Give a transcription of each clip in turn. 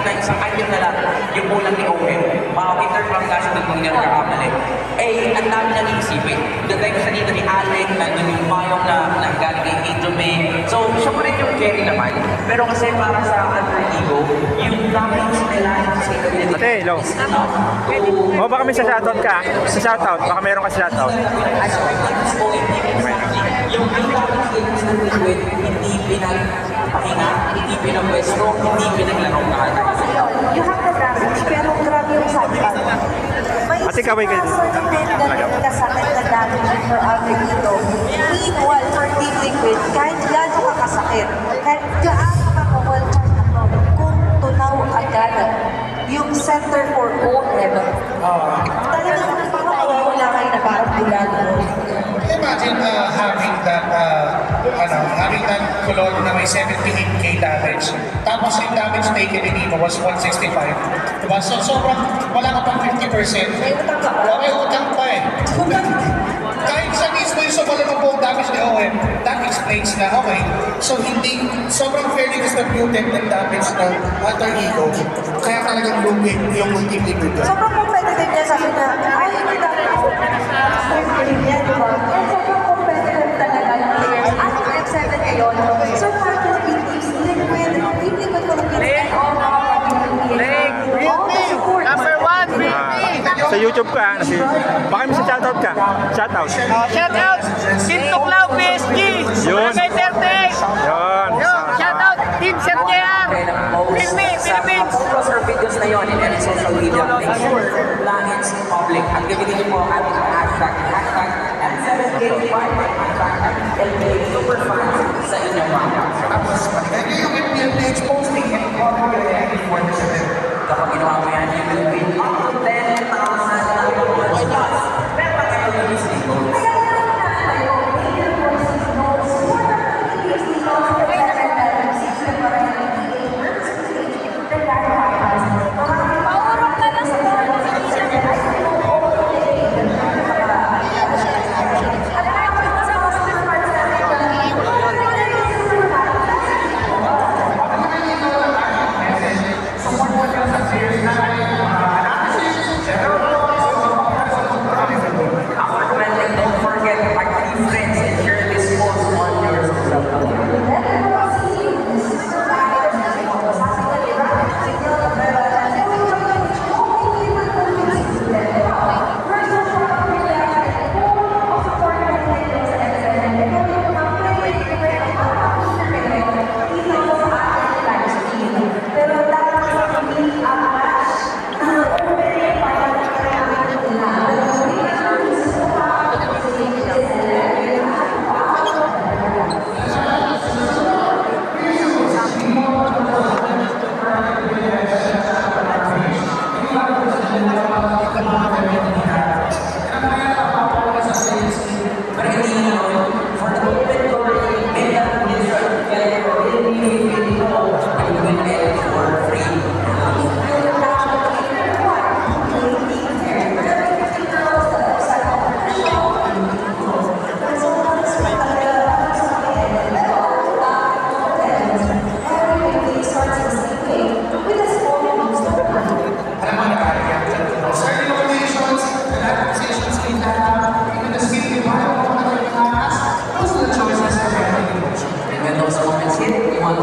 na isang item na lang yung kulang ni Owen. Winter from last week kung hindi na nakakamali. Eh, ang dami na iisipin. Doon tayo sa dito ni Alec, nandun yung payong na galing kay Angel May. So, siya pa rin yung carry naman. Pero kasi para sa alter ego, yung damage nila sa ability. Ate, hello. O baka may shoutout ka? Sa shoutout, baka meron ka shoutout. Yung damage ng liquid, hindi pinagpahinga, hindi pinagwesto, hindi pinaglarong na. You have the damage, pero grabe yung sakit. Ate, kaway kayo dito. May kasakit na damage for alter ego. Meanwhile, for deep liquid, kahit gaano ka kasakit, kahit gaano ka ka-well kung tunaw agad yung center for all level. Talagang parang mawawala kayo na parang bulalo. Imagine having that kulon na may 78k damage. Tapos yung damage taken ni Nino was 165. Diba? So sobrang wala ka pang 50%. May utang ka ba? May utang pa eh. Kahit sa mismo yung sumalang ang buong damage ni Owen, that explains na, okay, so hindi, sobrang fairly distributed ng damage ng alter ego, kaya talagang lugi yung multi-liquid. Sobrang competitive niya, sabi niya, ay, hindi dami ako. Niya, di ba? And sobrang competitive talaga ng players. At yung F7 ngayon, so far, Philippines, liquid community, and all mga community. All the support. Number 1, Sa YouTube ka, baka may shoutout ka? Shoutout. shout out Team Tuklaw PSG. Yun. Barangay 30. Yun. Shout out Team Chef JR. Philippines. Photos or videos na yun in any social media. Make sure na it's public. At gamitin niyo po ang ating hashtag M7K5 LA Superfans sa inyong mga accounts. Tapos, pag yung MPL page posting, and comment ka rin before the event. Kapag ginawa mo yan, you will win up to 10,000 na rewards. Pero pag ito yung listening mo, don't forget to tag 3 friends and share this post on your social media.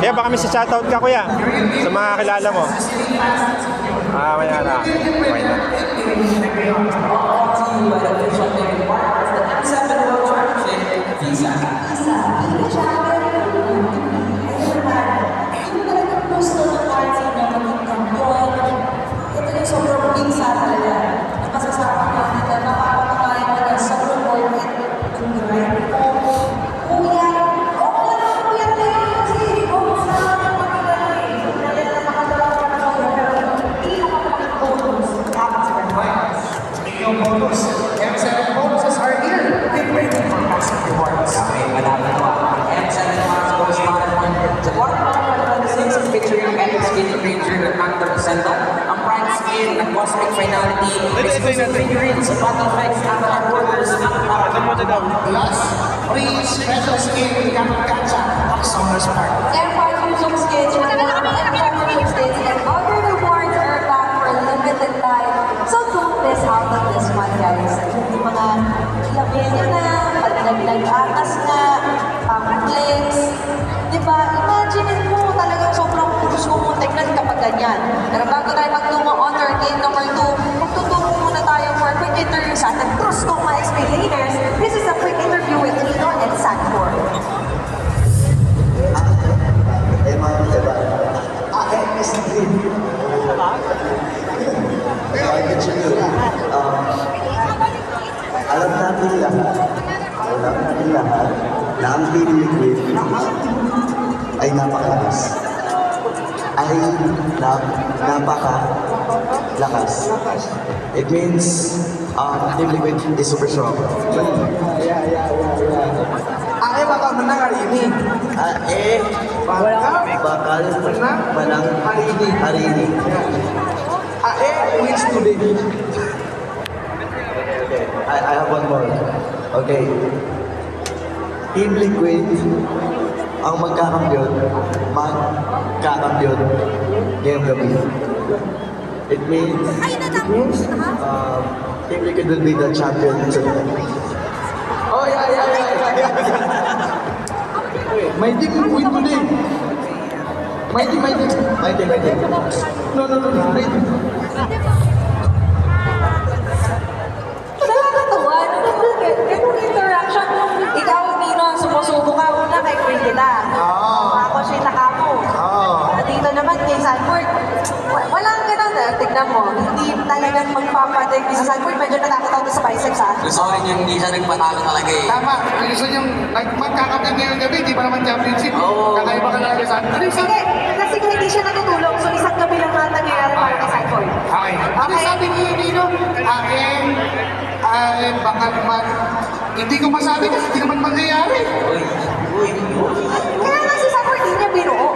Kaya baka may shoutout ka, kuya, sa mga kilala mo. May na. Okay na. M7 bonuses are here. Get ready for massive rewards. Madami ito M7 Max Bonus Marathon. Sa quarter 26 featuring Epic Skin Ranger at Hunter Senta, ang Prime Skin at Cosmic Finality, exclusive figurines sa Battle Effects at Workers at Marathon. Plus, free special skin with Kamikaza at Summer's Park. M5 Fusion Skins, M5 Fusion Skins, and other Alam natin lahat na ang Team Liquid ay napakalakas. Napakalakas. It means Team Liquid is super strong. Ay, baka menang hari ini. Bakal menang hari ini. AE wins today. Okay, I have one more. Okay. Team Liquid ang magkakampiyon ngayong gabi. It means Team Liquid will be the champion tonight. Oh, yeah. My team will win today. My team. No. My team. Nakakatawa. Ganun interaction. Ikaw, Nino, sumusubo ka una kay Brigida. Ako siya nakamo. Dito naman kay Sanford. Walang ganun eh. Tignan mo. Hindi talagang magpapatig sa Sanford. Medyo natakot sa biceps ha. Gusto ko rin yung hindi siya nagpatalo talaga eh. Tama. Gusto niyong magkakapit ngayong gabi, di ba naman championship? Oo. Kakaiba ka talaga sa atin. Sige, kasi kung hindi siya natutulong, so isang gabi lang na nangyayari para kay Sanford. Okay. Ano sabi ni Nino? Baka naman, hindi ko masabi kasi hindi naman mangyayari. Kaya nga si Sanford hindi niya binuo.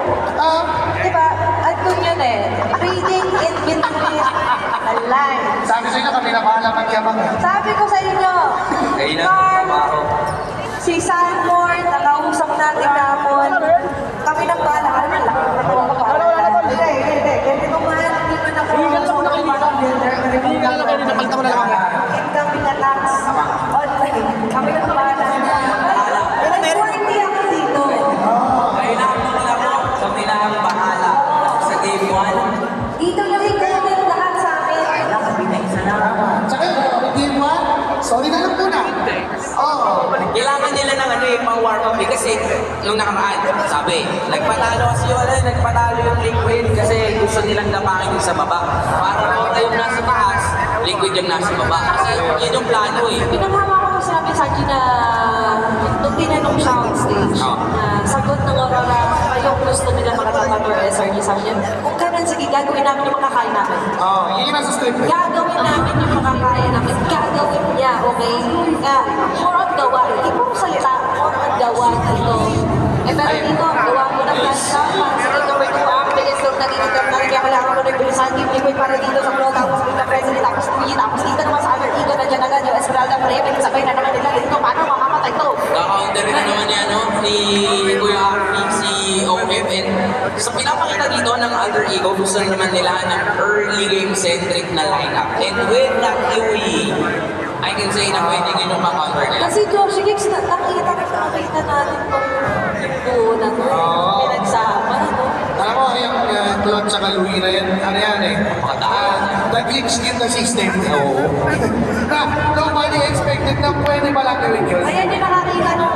Diba? Andun yun eh. Reading in between the lines. Sabi sa inyo, kami na bahala magyabang. Sabi ko sa inyo, Kayo na, Carl, trabaho. si Sanford, nakausap natin kapon. Kami nang bahala. Ano na lang? Hindi. Ganito man, hindi man ako builder. Kami na tax. Online. Kami nang bahala. Pero hindi ako dito. Kayo na ang maglaro. Kami na ang bahala. Sa game 1. Dito na rin kayo lahat sa akin. Tsaka, game 1, sorry na lang muna. Kailangan nila ng pang warm up eh. Kasi nung nakaraan, sabi, nagpatalo yung Liquid kasi gusto nilang dapakin yung sa baba. Para kung yung nasa taas, Liquid yung nasa baba. Kasi yun yung plano eh. Pinaghawa ko sinabi sa akin na nung tinanong siya on stage, na sagot ng Aurora, kayong gusto nila makatapat or SRG, sabi niya, kung ganun, sige, gagawin namin yung makakaya namin. Yun yung nasa script. Gagawin namin yung makakaya namin. Gagawin niya, okay? More on gawa. Hindi puro salita. More on gawa dito. Pero dito, gawa ko ng ganda. Sige, gawin ko ang bilis ng nagigitang na kaya kailangan ko nagbilisan Team Liquid para dito sa flow. Tapos dito president, tapos Puyi, tapos dito naman sa other ego na dyan agad yung Esmeralda Preme. Sabay na naman nila dito. Paano makamatay to? Kaka-counter na naman yan, no? Ni Kuya Arfi, si OF. And sa pinapakita dito ng Alter Ego, gusto naman nila ng early game-centric na lineup. And with that Yui, I can say na pwede yung pa-counter nila. Kasi Joshi Gigs, nakita natin kung buo na to. Pinagsama, no? Alam mo, yung Claude sa Louie na yan, ano yan eh? Makadaan. Nag-glitch in the system. Nobody expected na pwede pala gawin yun. Ayan yung nakakita ng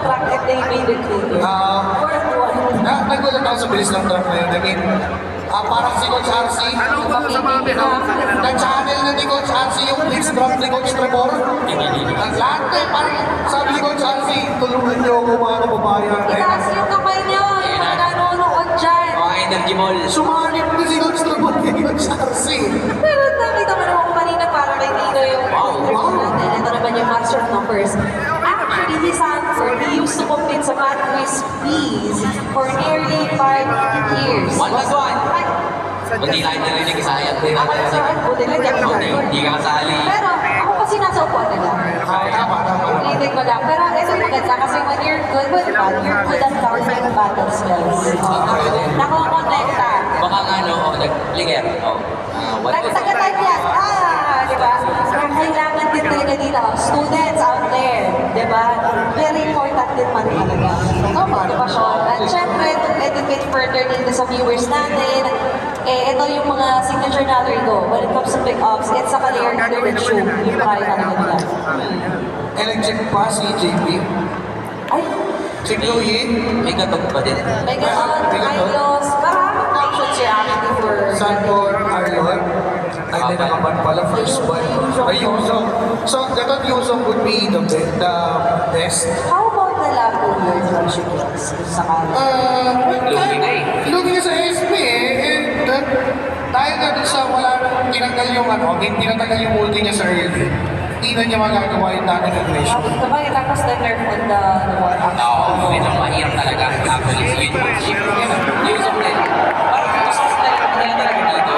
track and they made it clear. Fourth one. Nagulat ako sa bilis ng track na yun. I mean, parang si Coach RC. Na-channel na ni Coach RC yung blitz drop ni Coach Trevor. Lahat eh, parang sabi ni Coach RC, tulungan niyo ako mga kababayan. Itaas yung kamay niyo, yung mga nanonood dyan. Mga energy ball. Sumanip na si Coach Trevor kay Coach RC. Pero nakita mo naman kanina parang kay Tino yung natin. Ito naman yung master of numbers. Actually, si Sanford, he used to compete sa Math Quiz Bees for nearly 5 years. 1+1. Hindi tayo narinig sa ayan. Ako na sa buti na dyan. Hindi ka kasali. Pero ako kasi nasa upuan na lang. Hindi ko lang. Pero ito yung maganda kasi when you're good with math, you're good at counting battle spells. Nakakonekta. Baka nga, no, nag-linger. Nagsagatan yan. Di ba? Kailangan din talaga dito. Students out there. Di ba? Very important din man talaga. Motivation. At syempre, to educate further dito sa viewers natin, ito yung mga signature na Rigo. When it comes to pick-ups, it's a clear under the shoe. Yung kaya talaga nila. Nag-check pa si JP. Ay, Si Chloe. May gatog pa din. may ganon, Milos, maraming options siya actually for Sanborn, Arlon. Ay, hindi nakaban pala. First one. Ay, Yuzong. So, I thought Yuzong would be the best. How about the Lapo year, Josh Gibbs? Sa Lugi na eh. Lugi na sa SP eh. And dahil na dun sa wala nang tinanggal yung tinatanggal yung multi niya sa early, hindi na niya magagawa yung dami ng ratio. Sabay, tapos the nerf on the one Oo, medyo mahirap talaga. Actually, yun yung chip. Yung sa play. Parang gusto ko nila talaga dito,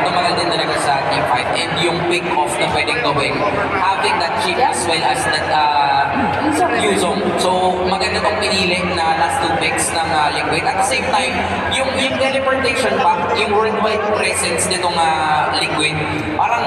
tumagal din talaga sa team fight. And yung pick off na pwedeng gawin, having that chip as well as that Yuzong. So, maganda tong pinili na last two picks ng Liquid. At the same time, yung teleportation pa, yung worldwide presence nitong Liquid, parang